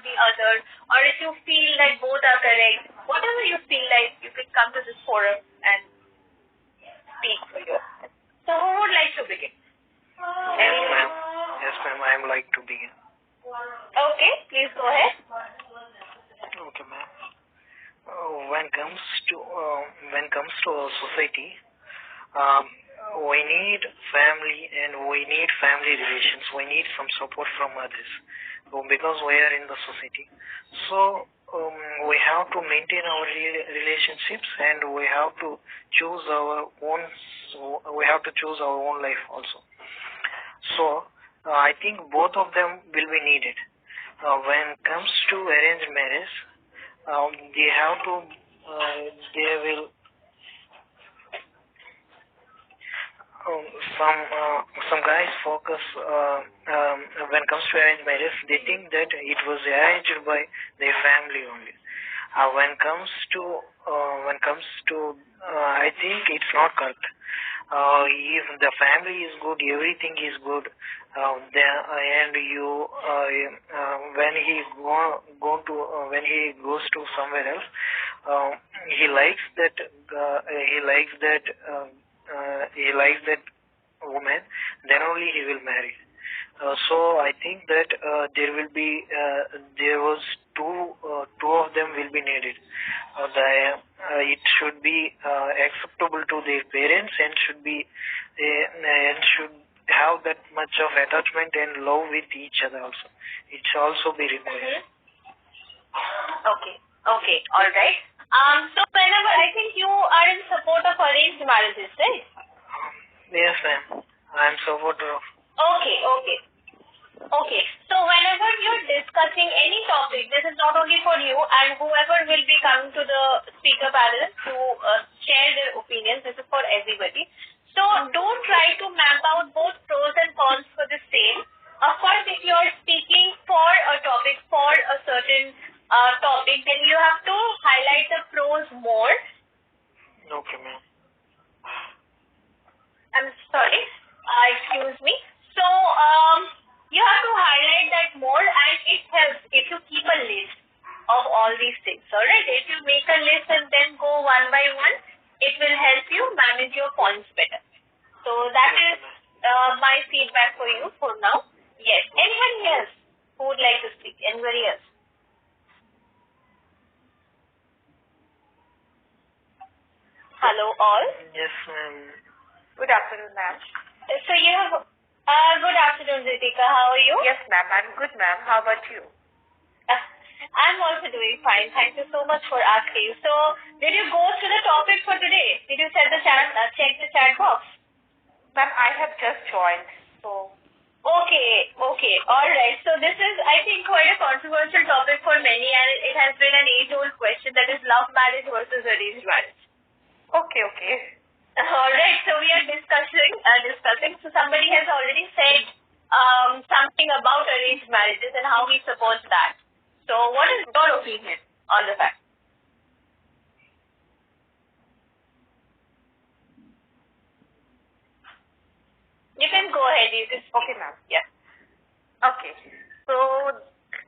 the other, or if you feel that both are correct, whatever you feel like, you can come to this forum and speak for you. So who would like to begin? Yes, ma'am. Yes, ma'am. I would like to begin. Okay, please go ahead. Okay, ma'am. When comes to our society, we need family and we need family relations. We need some support from others because we are in the society. So we have to maintain our relationships and we have to choose our own. We have to choose our own life also. So I think both of them will be needed. When it comes to arranged marriage, they have to. They will. Some guys focus when it comes to arranged marriage, they think that it was arranged by their family only. When it comes to I think it's not correct. If the family is good, everything is good. And you when he goes to somewhere else, he likes that woman, then only he will marry. So I think that there was two of them will be needed. It should be acceptable to their parents and should have that much of attachment and love with each other also. It should also be required. Okay, all right. So whenever I think you are in support of arranged marriages, right? Yes, ma'am. I am supporter of. Okay. So whenever you're discussing any topic, this is not only for you and whoever will be coming to the speaker panel to share their opinions, this is for everybody. So don't try to map out both pros and cons for the same. Of course, if you're speaking for a topic, for a certain topic, then you have to highlight the pros more. Okay, ma'am. I'm sorry. Excuse me. So, you have to highlight that more, and it helps if you keep a list of all these things. Alright? If you make a list and then go one by one, it will help you manage your points better. So, that is my feedback for you for now. Yes. Anybody else who would like to speak? Anybody else? Hello, all. Yes, ma'am. Good afternoon, ma'am. So you have, good afternoon, Ritika. How are you? Yes, ma'am. I'm good, ma'am. How about you? I'm also doing fine. Thank you so much for asking. So, did you go through the topic for today? Did you check the chat box? Ma'am, I have just joined, so. Okay. All right. So this is, I think, quite a controversial topic for many, and it has been an age-old question, that is love marriage versus arranged marriage. Okay. All right, so we are discussing. So somebody has already said something about arranged marriages and how he supports that. So what is your opinion on the fact? You can go ahead. Okay, ma'am. Yeah. Okay. So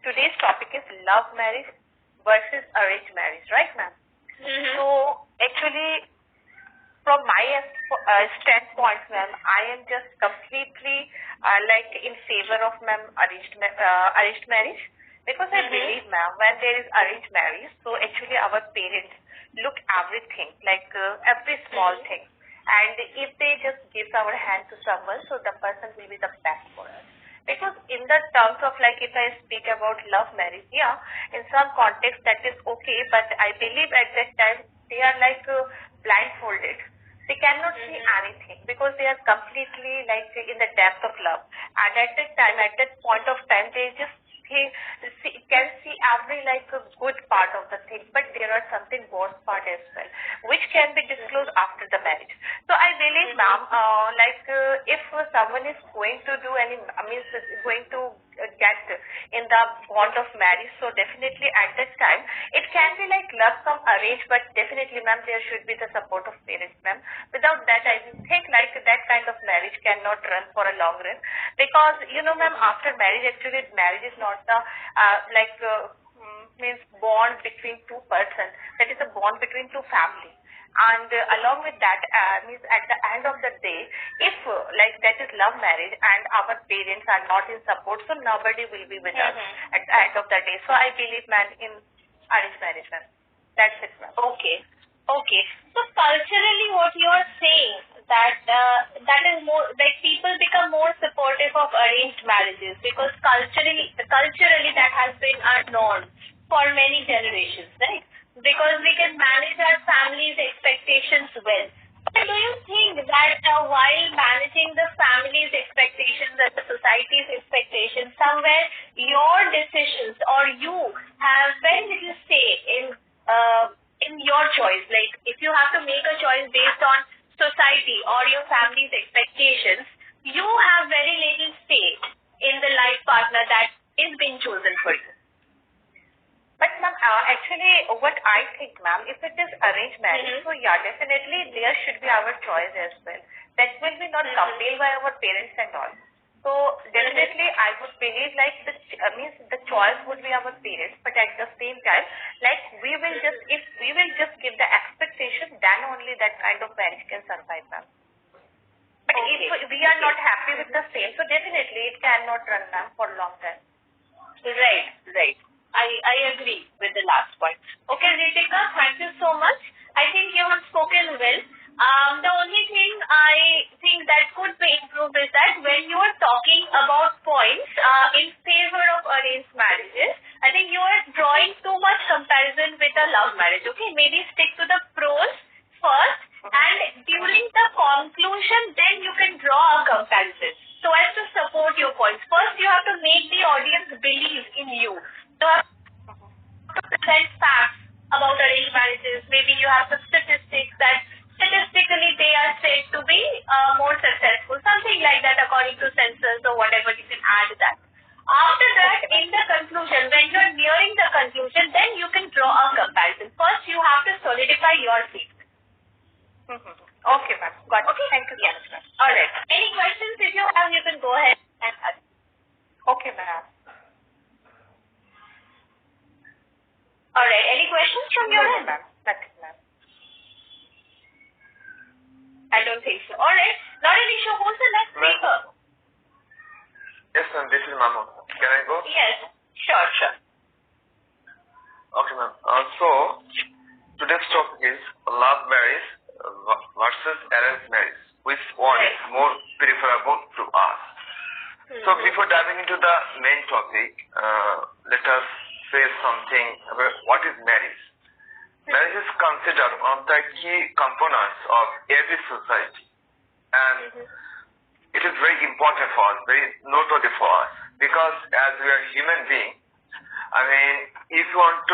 today's topic is love marriage versus arranged marriage, right, ma'am? Mm-hmm. So actually, from my standpoint, ma'am, I am just completely in favor of arranged marriage, because I believe, ma'am, when there is arranged marriage, so actually our parents look everything, every small thing, and if they just give our hand to someone, so the person will be the best for us. Because in the terms of if I speak about love marriage, yeah, in some context that is okay, but I believe at that time they are blindfolded. They cannot see anything because they are completely in the depth of love. And at that point of time, they just can see every good part of the thing, but there are something worse part as well, which can be disclosed after the marriage. So I believe, ma'am, if someone is going to do going to get in the bond of marriage. So definitely at that time, it can be like love come arranged, but definitely, ma'am, there should be the support of parents, ma'am. Without that, I think like that kind of marriage cannot run for a long run, because ma'am, after marriage, actually, marriage is not the means bond between two persons. That is a bond between two families. And along with that, means at the end of the day, if like that is love marriage and our parents are not in support, so nobody will be with us at the end of the day. So I believe, ma'am, in arranged marriage, ma'am. That's it, ma'am. Okay. So culturally, what you are saying that is more like people become more supportive of arranged marriages because culturally that has been our norm for many generations, right? Because we can manage our family's expectations well. But do you think that while managing the family's expectations and the society's expectations, somewhere your decisions or you have very little say in your choice? Like if you have to make a choice based on society or your family's expectations, you have very little say in the life partner that is being chosen for you. But ma'am, actually what I think, ma'am, if it is arranged marriage, so yeah, definitely there should be our choice as well. That will be not compelled by our parents and all. So definitely I would believe like the choice would be our parents, but at the same time, like if we will just give the expectation, then only that kind of marriage can survive, ma'am. But if we are not happy with the same, so definitely it cannot run, ma'am, for long time. Right. I agree with the last point. Okay, Ritika, thank you so much. I think you have spoken well. The only thing I think that could be improved is that when you are talking about points in favor of arranged marriages, I think you are drawing too much comparison with a love marriage. Okay, maybe stick to the pros first, and during the conclusion, then you can draw a comparison so as to support your points. First, you have to make the audience believe in you. So you have to present facts about arranged marriages. Maybe you have the statistics that statistically they are said to be more successful, something like that according to census or whatever, you can add that. After that, in the conclusion, when you are nearing the conclusion, then you can draw a comparison. First, you have to solidify your faith. Okay, ma'am. Got it. Okay. Thank you so much, ma'am. All right. Any questions? If you have, you can go ahead and ask. Okay, ma'am. All right. Any questions from your end? Ma'am. Nothing, ma'am. I don't think so. All right. Not an issue. Who's the next speaker? Yes, ma'am. This is Mama. Can I go? Yes. Sure. Okay, ma'am. So, today's topic is love marriage versus arranged marriage. Which one is more preferable to us? So, before diving into the main topic, let us say something about what is marriage. Marriage is considered one of the key components of every society, and it is very important for us, very noteworthy for us, because as we are human beings, I mean, if you want to